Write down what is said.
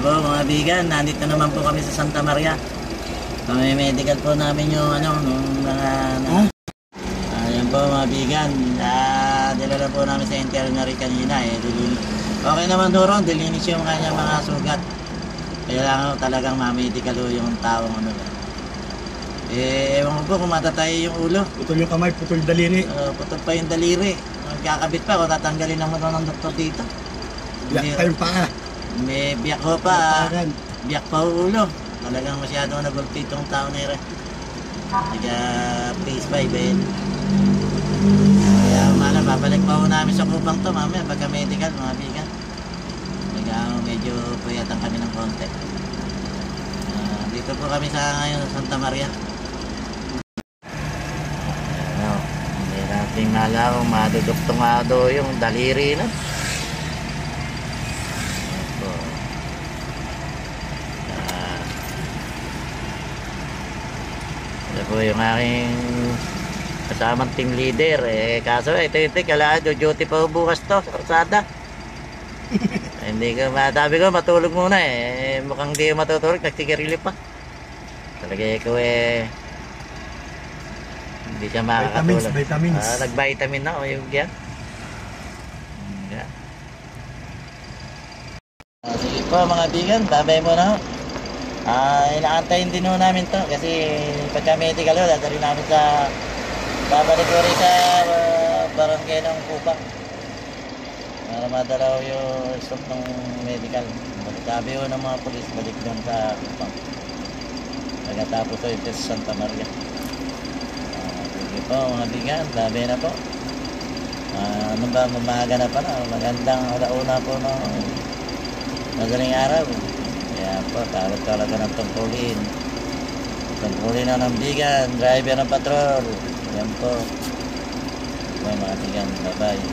po mga bigan, nandito naman po kami sa Santa Maria. Medical po namin yung nung mga ayan po mga bigan, dinala po namin sa veterinary kanina okay naman doon, dilinis yung kanyang mga sugat. Kailangan talagang ma-medical yung taong ewan ko po kung matatay yung ulo. Putol yung kamay, putol yung daliri. Putol pa yung daliri. Magkakabit pa kung tatanggalin naman ng doktor dito. Biyak pa yung paa. May biyak ko pa. Biyak pa ulo. Talagang masyadong nagulpi itong tao na yun. Kaya phase 5 Kaya babalik pa po namin sa Kupang to mamaya pagka medical mga bigan. Kaya medyo puyatan kami ng konti. Dito po kami ngayon sa Santa Maria. Hindi natin malaw, maduduktongado yung daliri na. Ito po yung aking kasamang team leader. Kaso ito kailangan duty pa bukas to sa kalsada. Hindi ko sabi ko matulog muna mukhang di matutulog, nagsigarilyo pa. Talaga ko hindi siya makakatulog. Vitamins. Nag-vitamin na yung yan. Sige po mga bigan, babay mo na. Inaantayin din namin to kasi pagka medical dadali namin sa babalik ko rin sa barangay ng Kupang. Para madalaw yung stop ng medical. Sabi ko ng mga polis, balik doon sa Kupang. Pagkatapos ito ito sa Santa Maria. Sige po mga bigan, sabi na po. Ano ba, mamaga na pala. Magandang alauna po ng madaling araw. Kaya po, tawag talaga ng tungkulin. Tungkulin na ng bigan, driver ng patrol. Yan po. Mga bigan, bye bye.